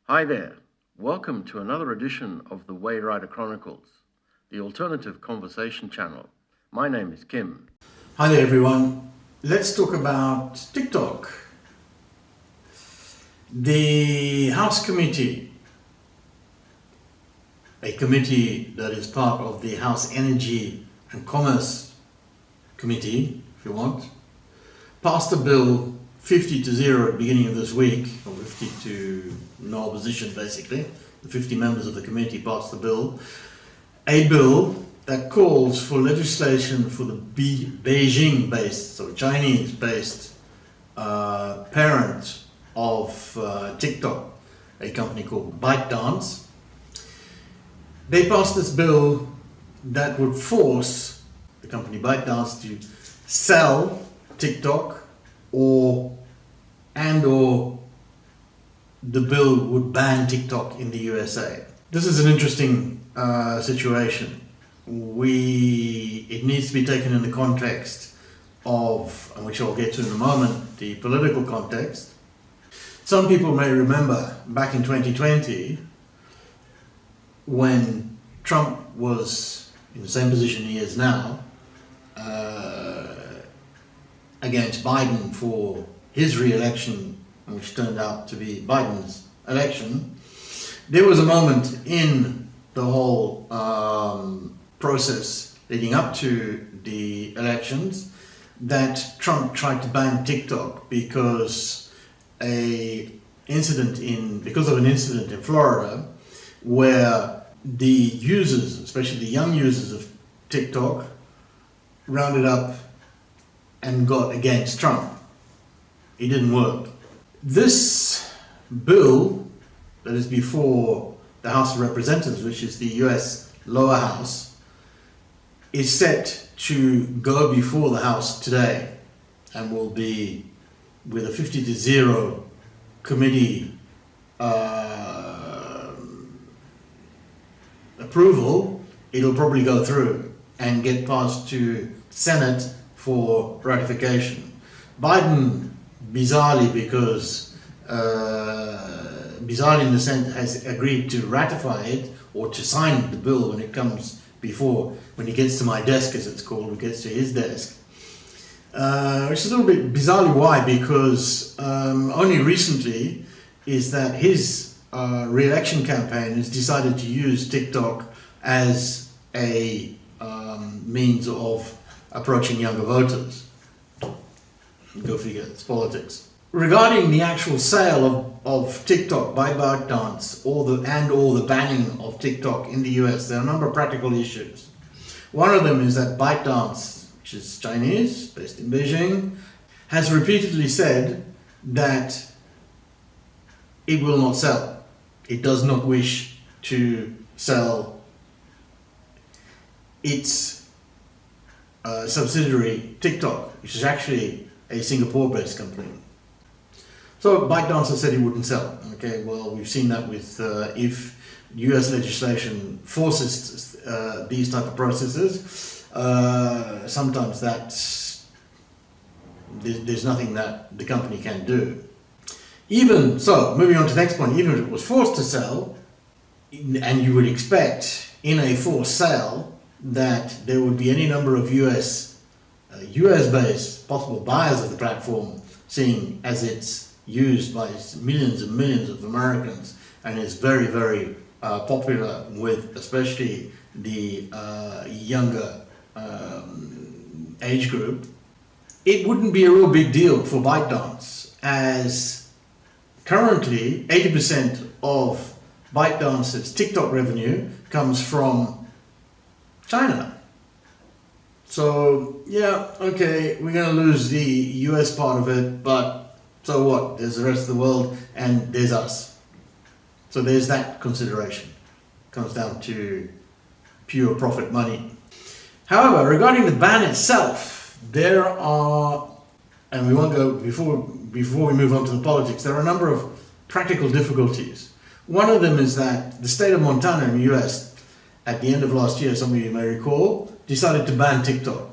Hi there. Welcome to another edition of the Wayrider Chronicles, the alternative conversation channel. My name is Kim. Hi there everyone. Let's talk about TikTok. The House Committee, a committee that is part of the House Energy and Commerce Committee, if you want, passed a bill 50-0 at the beginning of this week, or 50 to no opposition basically. The 50 members of the committee passed the bill. A bill that calls for legislation for the Beijing-based, so Chinese-based parent of TikTok, a company called ByteDance. They passed this bill that would force the company ByteDance to sell TikTok, or the bill would ban TikTok in the USA. This is an interesting situation. It needs to be taken in the context of, and which I'll get to in a moment, the political context. Some people may remember back in 2020 when Trump was in the same position he is now, against Biden for his re-election, which turned out to be Biden's election. There was a moment in the whole process leading up to the elections that Trump tried to ban TikTok because of an incident in Florida where the users, especially the young users of TikTok, rounded up and got against Trump. It didn't work. This bill that is before the House of Representatives, which is the US lower house, is set to go before the House today and will be, with a 50-0 committee approval, it'll probably go through and get passed to Senate for ratification. Biden, bizarrely in the sense, has agreed to ratify it or to sign the bill when it comes when he gets to my desk, as it's called, or gets to his desk. Which is a little bit bizarrely why, because only recently is that his re-election campaign has decided to use TikTok as a means of approaching younger voters. Go figure, it's politics. Regarding the actual sale of TikTok by ByteDance or the banning of TikTok in the US, there are a number of practical issues. One of them is that ByteDance, which is Chinese, based in Beijing, has repeatedly said that it will not sell. It does not wish to sell its subsidiary TikTok, which is actually a Singapore-based company. So ByteDance has said it wouldn't sell. Okay, well, we've seen that with if US legislation forces these type of processes, sometimes there's nothing that the company can do. Even so, moving on to the next point, even if it was forced to sell, and you would expect in a forced sale that there would be any number of US-based possible buyers of the platform, seeing as it's used by millions and millions of Americans and is very, very popular with especially the younger age group. It wouldn't be a real big deal for ByteDance, as currently 80% of ByteDance's TikTok revenue comes from China. So yeah, okay, we're going to lose the US part of it, but so what? There's the rest of the world and there's us. So there's that consideration. Comes down to pure profit money. However, regarding the ban itself, there are, and we won't go, before we move on to the politics, there are a number of practical difficulties. One of them is that the state of Montana in the US, at the end of last year, some of you may recall, decided to ban TikTok.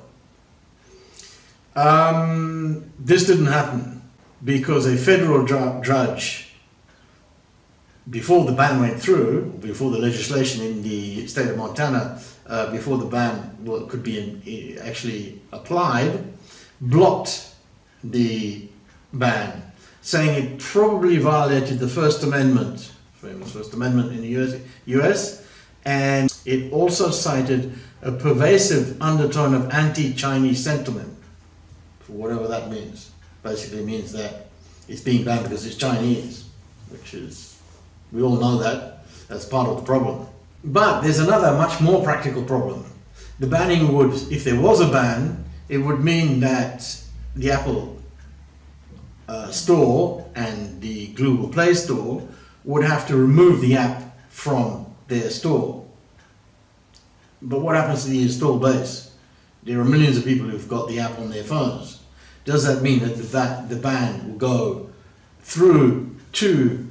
This didn't happen because a federal judge before the ban went through, before the legislation in the state of Montana, before the ban could be actually applied, blocked the ban, saying it probably violated the First Amendment, famous First Amendment in the US, and it also cited a pervasive undertone of anti-Chinese sentiment, for whatever that means. Basically means that it's being banned because it's Chinese, which is, we all know that, that's part of the problem. But there's another much more practical problem. The banning would, if there was a ban, it would mean that the Apple Store and the Google Play Store would have to remove the app from their store. But what happens to the install base? There are millions of people who've got the app on their phones. Does that mean that the ban will go through to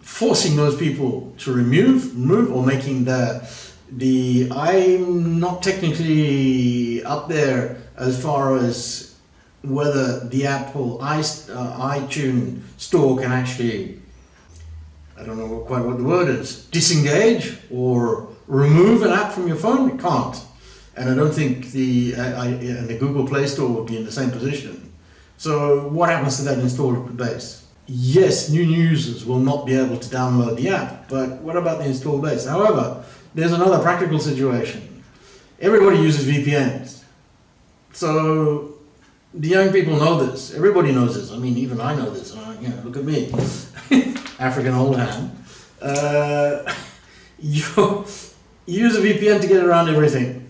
forcing those people to remove or making I'm not technically up there as far as whether the Apple iTunes store can actually, I don't know quite what the word is, disengage or remove an app from your phone. It can't. And I don't think the Google Play Store would be in the same position. So what happens to that installed base? Yes, new users will not be able to download the app, but what about the installed base? However, there's another practical situation. Everybody uses VPNs. So the young people know this. Everybody knows this. I mean, even I know this. Look at me, African old hand. You use a VPN to get around everything.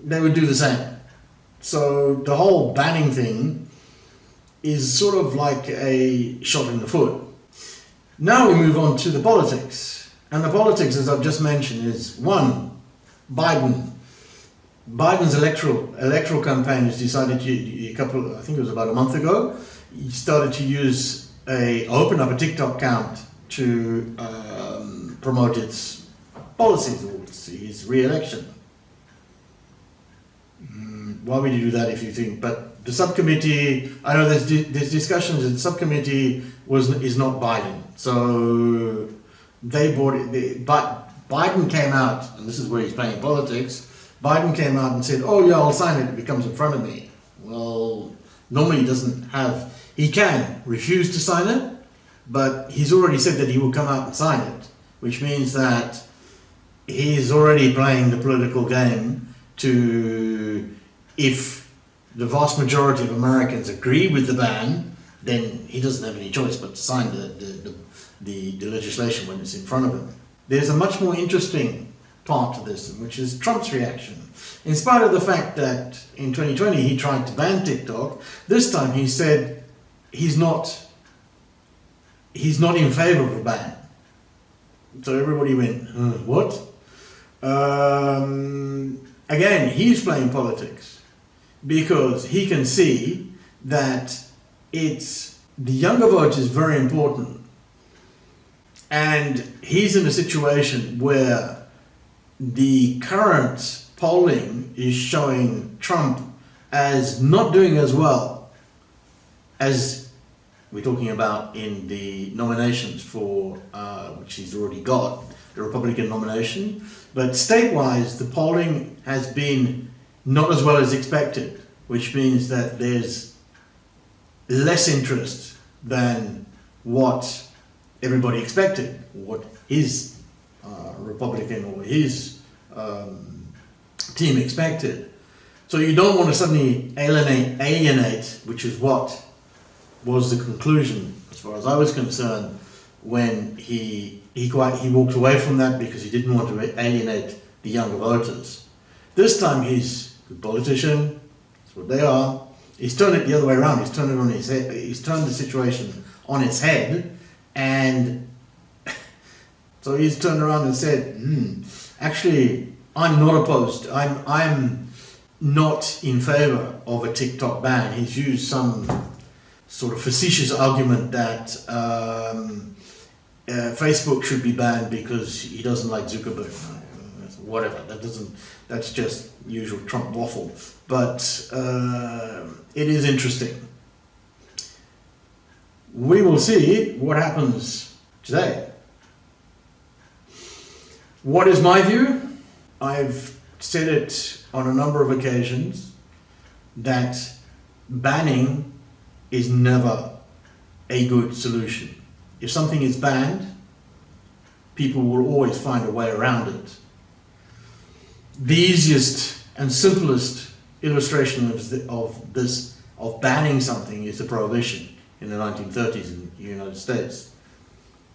They would do the same. So the whole banning thing is sort of like a shot in the foot. Now we move on to the politics. And the politics, as I've just mentioned, is one, Biden's electoral campaign has decided I think it was about a month ago, he started to open up a TikTok account to promote its policies or his re-election. Why would you do that if you think? But the subcommittee, I know there's discussions, and the subcommittee is not Biden, so they bought it. But Biden came out, and this is where he's playing politics. Biden came out and said, "Oh yeah, I'll sign it if it comes in front of me." Well, normally he can refuse to sign it, but he's already said that he will come out and sign it, which means that he's already playing the political game to, if the vast majority of Americans agree with the ban, then he doesn't have any choice but to sign the legislation when it's in front of him. There's a much more interesting part to this, which is Trump's reaction. In spite of the fact that in 2020 he tried to ban TikTok, this time he said he's not in favor of a ban. So everybody went, what? Again, he's playing politics because he can see that the younger vote is very important. And he's in a situation where the current polling is showing Trump as not doing as well as we're talking about in the nominations for, which he's already got, the Republican nomination. But statewide, the polling has been not as well as expected, which means that there's less interest than what everybody expected, what his Republican or his team expected. So you don't want to suddenly alienate, which is what was the conclusion, as far as I was concerned, when he walked away from that because he didn't want to alienate the younger voters. This time he's a politician, that's what they are. He's turned it the other way around. He's turned it on his head. He's turned the situation on its head, and so he's turned around and said, actually, I'm not opposed. I'm not in favor of a TikTok ban. He's used some sort of facetious argument that Facebook should be banned because he doesn't like Zuckerberg. Whatever. That's just usual Trump waffle. But it is interesting. We will see what happens today. What is my view? I've said it on a number of occasions that banning is never a good solution. If something is banned, people will always find a way around it. The easiest and simplest illustration of banning something is the prohibition in the 1930s in the United States.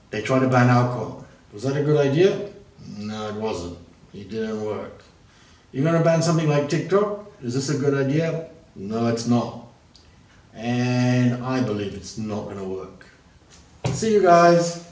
They tried to ban alcohol. Was that a good idea? No, it wasn't. It didn't work. You're going to ban something like TikTok? Is this a good idea? No, it's not. And I believe it's not going to work. See you guys.